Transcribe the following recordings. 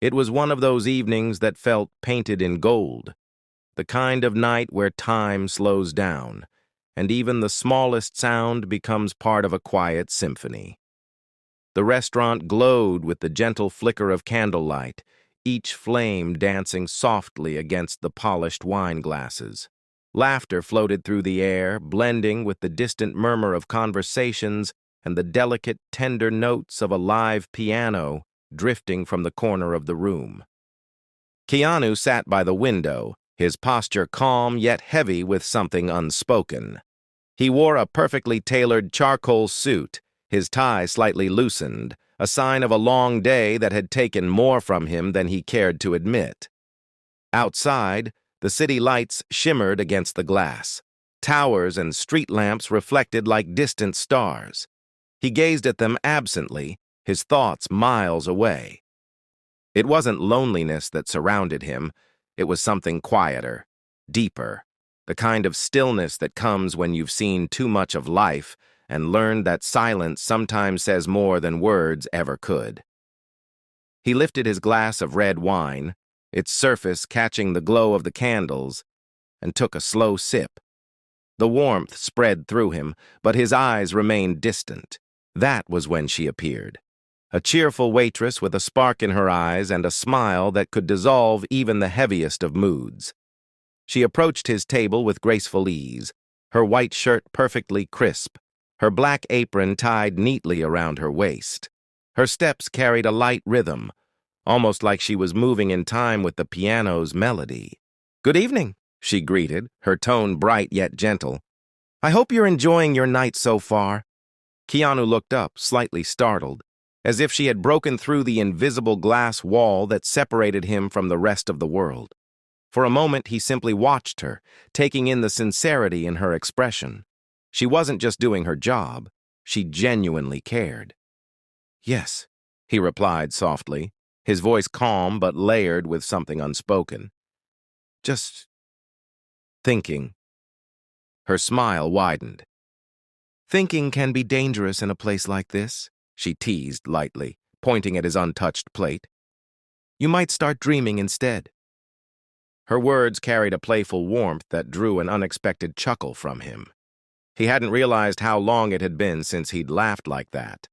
It was one of those evenings that felt painted in gold, the kind of night where time slows down, and even the smallest sound becomes part of a quiet symphony. The restaurant glowed with the gentle flicker of candlelight, each flame dancing softly against the polished wine glasses. Laughter floated through the air, blending with the distant murmur of conversations and the delicate, tender notes of a live piano drifting from the corner of the room. Keanu sat by the window, his posture calm yet heavy with something unspoken. He wore a perfectly tailored charcoal suit, his tie slightly loosened, a sign of a long day that had taken more from him than he cared to admit. Outside, the city lights shimmered against the glass. Towers and street lamps reflected like distant stars. He gazed at them absently, his thoughts miles away. It wasn't loneliness that surrounded him, it was something quieter, deeper, the kind of stillness that comes when you've seen too much of life and learned that silence sometimes says more than words ever could. He lifted his glass of red wine, its surface catching the glow of the candles, and took a slow sip. The warmth spread through him, but his eyes remained distant. That was when she appeared. A cheerful waitress with a spark in her eyes and a smile that could dissolve even the heaviest of moods. She approached his table with graceful ease, her white shirt perfectly crisp, her black apron tied neatly around her waist. Her steps carried a light rhythm, almost like she was moving in time with the piano's melody. "Good evening," she greeted, her tone bright yet gentle. "I hope you're enjoying your night so far." Keanu looked up, slightly startled, as if she had broken through the invisible glass wall that separated him from the rest of the world. For a moment, he simply watched her, taking in the sincerity in her expression. She wasn't just doing her job, she genuinely cared. "Yes," he replied softly, his voice calm but layered with something unspoken. "Just thinking." Her smile widened. "Thinking can be dangerous in a place like this," she teased lightly, pointing at his untouched plate. "You might start dreaming instead." Her words carried a playful warmth that drew an unexpected chuckle from him. He hadn't realized how long it had been since he'd laughed like that,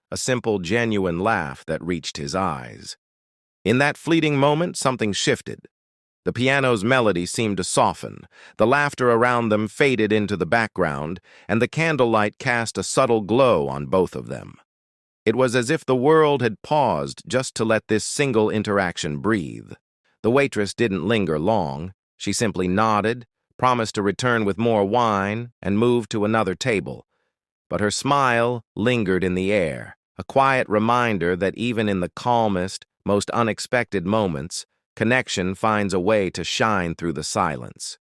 a simple, genuine laugh that reached his eyes. In that fleeting moment, something shifted. The piano's melody seemed to soften, the laughter around them faded into the background, and the candlelight cast a subtle glow on both of them. It was as if the world had paused just to let this single interaction breathe. The waitress didn't linger long. She simply nodded, promised to return with more wine, and moved to another table. But her smile lingered in the air, a quiet reminder that even in the calmest, most unexpected moments, connection finds a way to shine through the silence.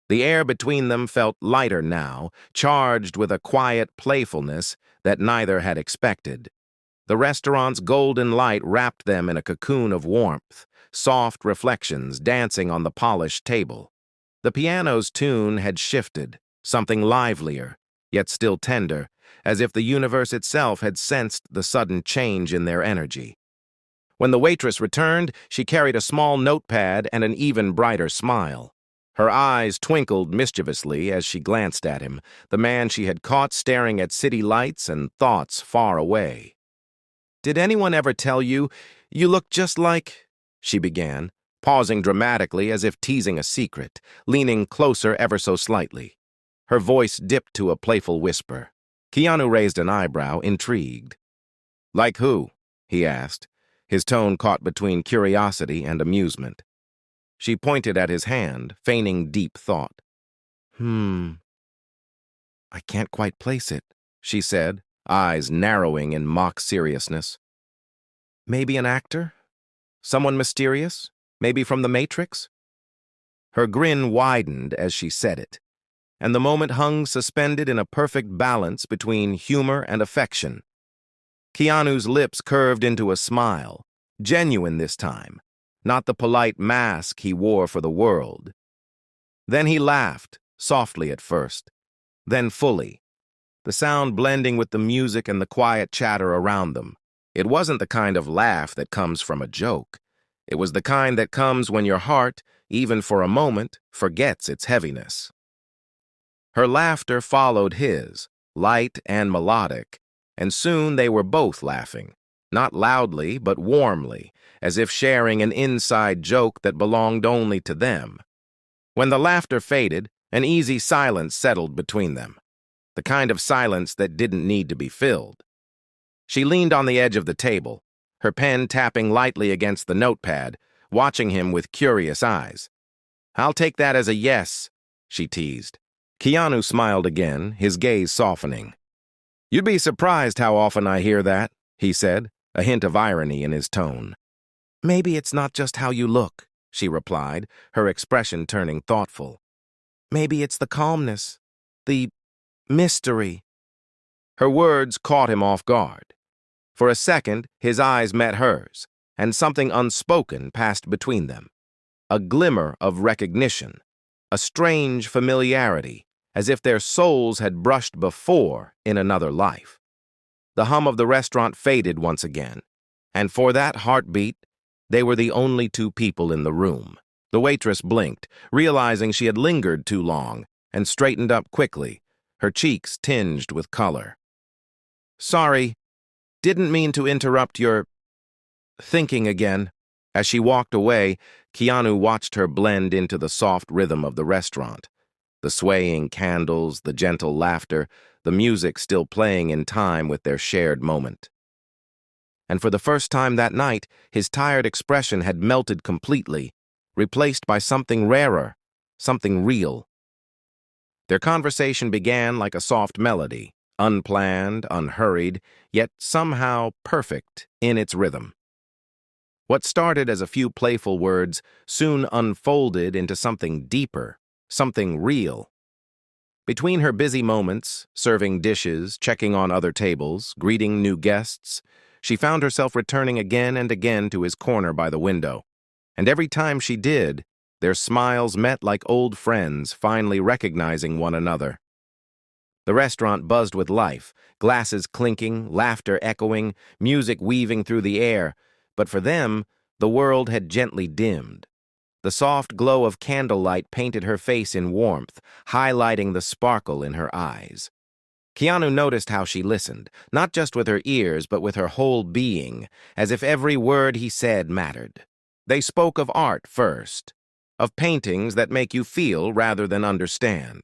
The air between them felt lighter now, charged with a quiet playfulness that neither had expected. The restaurant's golden light wrapped them in a cocoon of warmth, soft reflections dancing on the polished table. The piano's tune had shifted, something livelier, yet still tender, as if the universe itself had sensed the sudden change in their energy. When the waitress returned, she carried a small notepad and an even brighter smile. Her eyes twinkled mischievously as she glanced at him, the man she had caught staring at city lights and thoughts far away. "Did anyone ever tell you, you look just like—" she began, pausing dramatically as if teasing a secret, leaning closer ever so slightly. Her voice dipped to a playful whisper. Keanu raised an eyebrow, intrigued. "Like who?" he asked, his tone caught between curiosity and amusement. She pointed at his hand, feigning deep thought. I can't quite place it," she said, eyes narrowing in mock seriousness. "Maybe an actor? Someone mysterious? Maybe from the Matrix?" Her grin widened as she said it, and the moment hung suspended in a perfect balance between humor and affection. Keanu's lips curved into a smile, genuine this time, not the polite mask he wore for the world. Then he laughed, softly at first, then fully, the sound blending with the music and the quiet chatter around them. It wasn't the kind of laugh that comes from a joke. It was the kind that comes when your heart, even for a moment, forgets its heaviness. Her laughter followed his, light and melodic, and soon they were both laughing, not loudly but warmly, as if sharing an inside joke that belonged only to them. When the laughter faded, an easy silence settled between them, the kind of silence that didn't need to be filled. She leaned on the edge of the table, her pen tapping lightly against the notepad, watching him with curious eyes. "I'll take that as a yes," she teased. Keanu smiled again, his gaze softening. "You'd be surprised how often I hear that," he said, a hint of irony in his tone. "Maybe it's not just how you look," she replied, her expression turning thoughtful. "Maybe it's the calmness, the mystery." Her words caught him off guard. For a second, his eyes met hers, and something unspoken passed between them. A glimmer of recognition, a strange familiarity, as if their souls had brushed before in another life. The hum of the restaurant faded once again, and for that heartbeat, they were the only two people in the room. The waitress blinked, realizing she had lingered too long, and straightened up quickly, her cheeks tinged with color. "Sorry, didn't mean to interrupt your thinking again." As she walked away, Keanu watched her blend into the soft rhythm of the restaurant. The swaying candles, the gentle laughter, the music still playing in time with their shared moment. And for the first time that night, his tired expression had melted completely, replaced by something rarer, something real. Their conversation began like a soft melody, unplanned, unhurried, yet somehow perfect in its rhythm. What started as a few playful words soon unfolded into something deeper, something real. Between her busy moments, serving dishes, checking on other tables, greeting new guests, she found herself returning again and again to his corner by the window. And every time she did, their smiles met like old friends, finally recognizing one another. The restaurant buzzed with life, glasses clinking, laughter echoing, music weaving through the air, but for them, the world had gently dimmed. The soft glow of candlelight painted her face in warmth, highlighting the sparkle in her eyes. Keanu noticed how she listened, not just with her ears, but with her whole being, as if every word he said mattered. They spoke of art first, of paintings that make you feel rather than understand.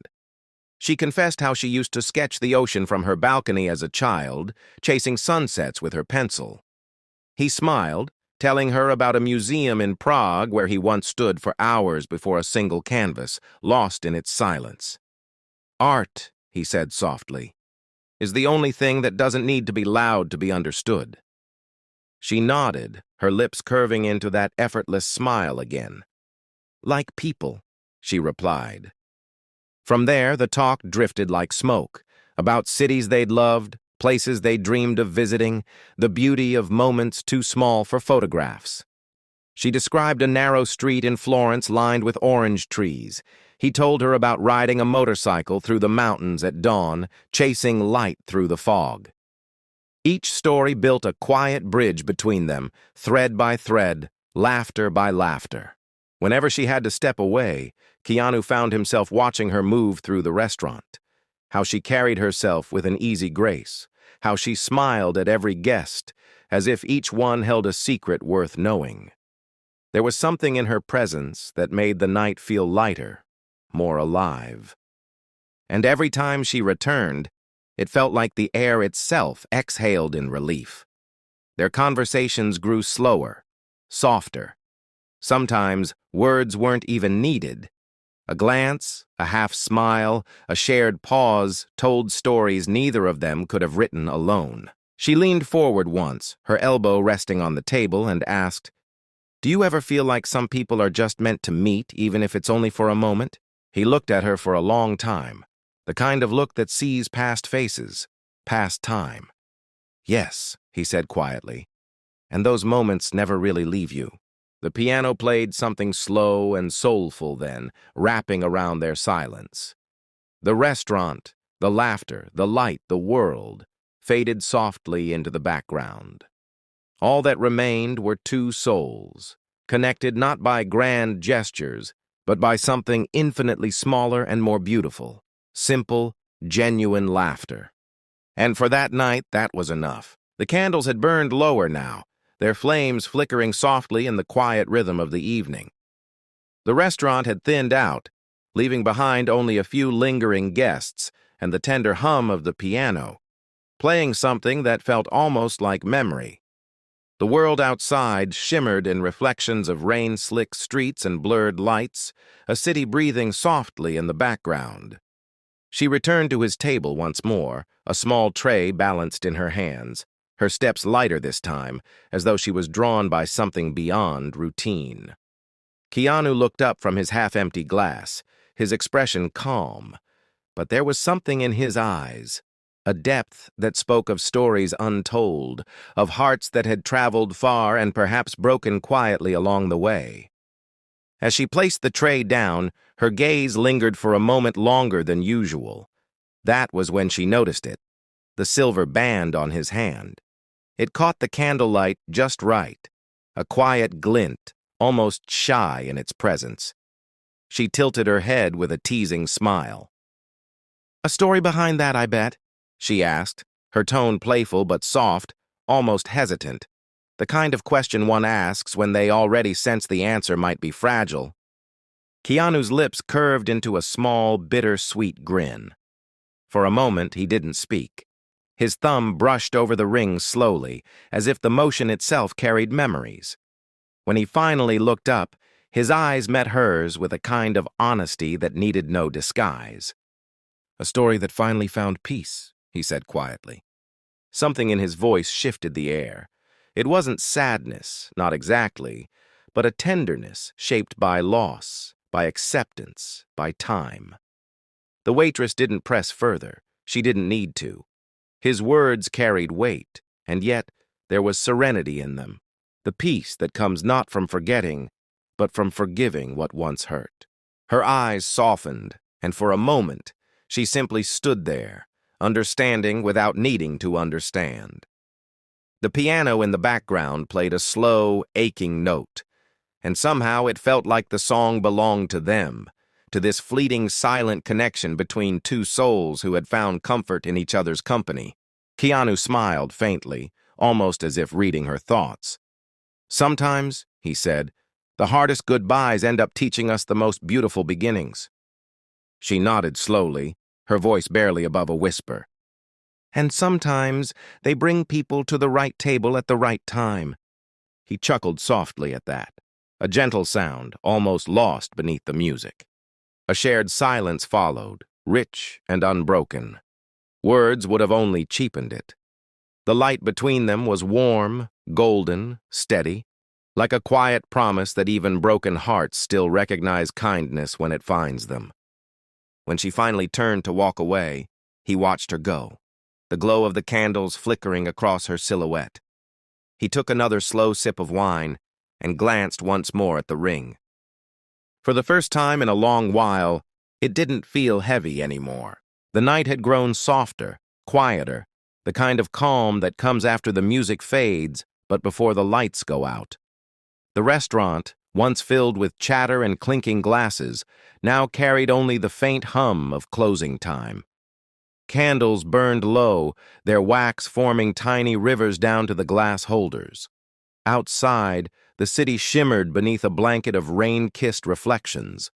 She confessed how she used to sketch the ocean from her balcony as a child, chasing sunsets with her pencil. He smiled, telling her about a museum in Prague where he once stood for hours before a single canvas, lost in its silence. "Art," he said softly, "is the only thing that doesn't need to be loud to be understood." She nodded, her lips curving into that effortless smile again. "Like people," she replied. From there, the talk drifted like smoke, about cities they'd loved, places they dreamed of visiting, the beauty of moments too small for photographs. She described a narrow street in Florence lined with orange trees. He told her about riding a motorcycle through the mountains at dawn, chasing light through the fog. Each story built a quiet bridge between them, thread by thread, laughter by laughter. Whenever she had to step away, Keanu found himself watching her move through the restaurant. How she carried herself with an easy grace, how she smiled at every guest, as if each one held a secret worth knowing. There was something in her presence that made the night feel lighter, more alive. And every time she returned, it felt like the air itself exhaled in relief. Their conversations grew slower, softer. Sometimes words weren't even needed. A glance, a half smile, a shared pause told stories neither of them could have written alone. She leaned forward once, her elbow resting on the table, and asked, "Do you ever feel like some people are just meant to meet, even if it's only for a moment?" He looked at her for a long time, the kind of look that sees past faces, past time. "Yes," he said quietly, "and those moments never really leave you." The piano played something slow and soulful then, wrapping around their silence. The restaurant, the laughter, the light, the world, faded softly into the background. All that remained were two souls, connected not by grand gestures, but by something infinitely smaller and more beautiful, simple, genuine laughter. And for that night, that was enough. The candles had burned lower now, their flames flickering softly in the quiet rhythm of the evening. The restaurant had thinned out, leaving behind only a few lingering guests and the tender hum of the piano, playing something that felt almost like memory. The world outside shimmered in reflections of rain-slick streets and blurred lights, a city breathing softly in the background. She returned to his table once more, a small tray balanced in her hands, her steps lighter this time, as though she was drawn by something beyond routine. Keanu looked up from his half-empty glass, his expression calm, but there was something in his eyes, a depth that spoke of stories untold, of hearts that had traveled far and perhaps broken quietly along the way. As she placed the tray down, her gaze lingered for a moment longer than usual. That was when she noticed it, the silver band on his hand. It caught the candlelight just right, a quiet glint, almost shy in its presence. She tilted her head with a teasing smile. "A story behind that, I bet?" she asked, her tone playful but soft, almost hesitant, the kind of question one asks when they already sense the answer might be fragile. Keanu's lips curved into a small, bitter-sweet grin. For a moment, he didn't speak. His thumb brushed over the ring slowly, as if the motion itself carried memories. When he finally looked up, his eyes met hers with a kind of honesty that needed no disguise. "A story that finally found peace," he said quietly. Something in his voice shifted the air. It wasn't sadness, not exactly, but a tenderness shaped by loss, by acceptance, by time. The waitress didn't press further. She didn't need to. His words carried weight, and yet there was serenity in them, the peace that comes not from forgetting, but from forgiving what once hurt. Her eyes softened, and for a moment, she simply stood there, understanding without needing to understand. The piano in the background played a slow, aching note, and somehow it felt like the song belonged to them, to this fleeting silent connection between two souls who had found comfort in each other's company. Keanu smiled faintly, almost as if reading her thoughts. "Sometimes," he said, "the hardest goodbyes end up teaching us the most beautiful beginnings." She nodded slowly, her voice barely above a whisper. "And sometimes they bring people to the right table at the right time." He chuckled softly at that, a gentle sound almost lost beneath the music. A shared silence followed, rich and unbroken. Words would have only cheapened it. The light between them was warm, golden, steady, like a quiet promise that even broken hearts still recognize kindness when it finds them. When she finally turned to walk away, he watched her go, the glow of the candles flickering across her silhouette. He took another slow sip of wine and glanced once more at the ring. For the first time in a long while, it didn't feel heavy anymore. The night had grown softer, quieter, the kind of calm that comes after the music fades but before the lights go out. The restaurant, once filled with chatter and clinking glasses, now carried only the faint hum of closing time. Candles burned low, their wax forming tiny rivers down to the glass holders. Outside, the city shimmered beneath a blanket of rain-kissed reflections.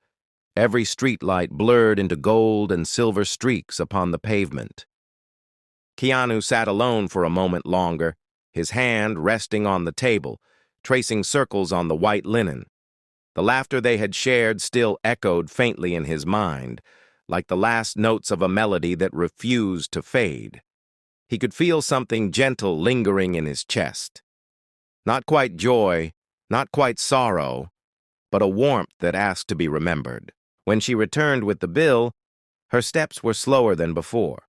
Every streetlight blurred into gold and silver streaks upon the pavement. Keanu sat alone for a moment longer, his hand resting on the table, tracing circles on the white linen. The laughter they had shared still echoed faintly in his mind, like the last notes of a melody that refused to fade. He could feel something gentle lingering in his chest. Not quite joy, not quite sorrow, but a warmth that asked to be remembered. When she returned with the bill, her steps were slower than before.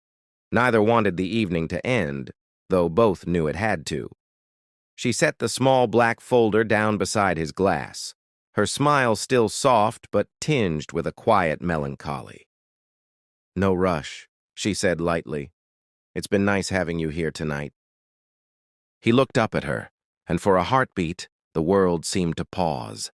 Neither wanted the evening to end, though both knew it had to. She set the small black folder down beside his glass, her smile still soft but tinged with a quiet melancholy. "No rush," she said lightly. "It's been nice having you here tonight." He looked up at her, and for a heartbeat, the world seemed to pause.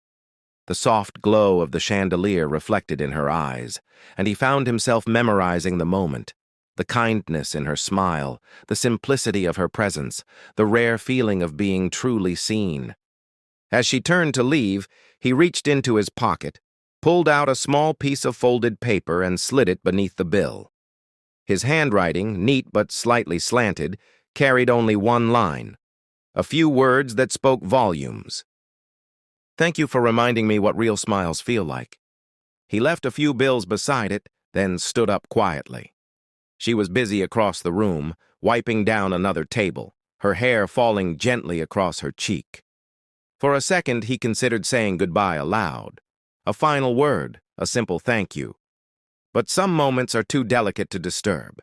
The soft glow of the chandelier reflected in her eyes, and he found himself memorizing the moment, the kindness in her smile, the simplicity of her presence, the rare feeling of being truly seen. As she turned to leave, he reached into his pocket, pulled out a small piece of folded paper and slid it beneath the bill. His handwriting, neat but slightly slanted, carried only one line, a few words that spoke volumes. "Thank you for reminding me what real smiles feel like." He left a few bills beside it, then stood up quietly. She was busy across the room, wiping down another table, her hair falling gently across her cheek. For a second, he considered saying goodbye aloud. A final word, a simple thank you. But some moments are too delicate to disturb.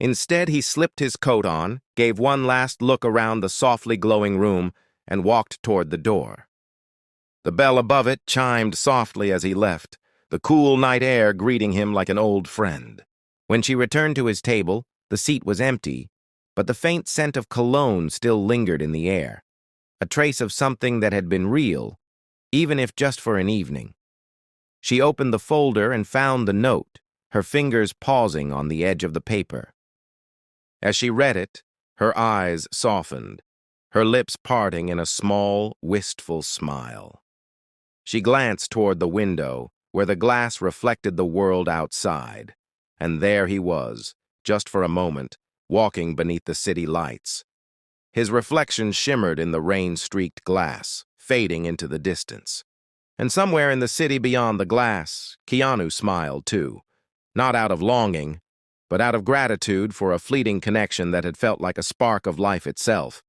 Instead, he slipped his coat on, gave one last look around the softly glowing room, and walked toward the door. The bell above it chimed softly as he left, the cool night air greeting him like an old friend. When she returned to his table, the seat was empty, but the faint scent of cologne still lingered in the air, a trace of something that had been real, even if just for an evening. She opened the folder and found the note, her fingers pausing on the edge of the paper. As she read it, her eyes softened, her lips parting in a small, wistful smile. She glanced toward the window, where the glass reflected the world outside, and there he was, just for a moment, walking beneath the city lights. His reflection shimmered in the rain-streaked glass, fading into the distance. And somewhere in the city beyond the glass, Keanu smiled too, not out of longing, but out of gratitude for a fleeting connection that had felt like a spark of life itself.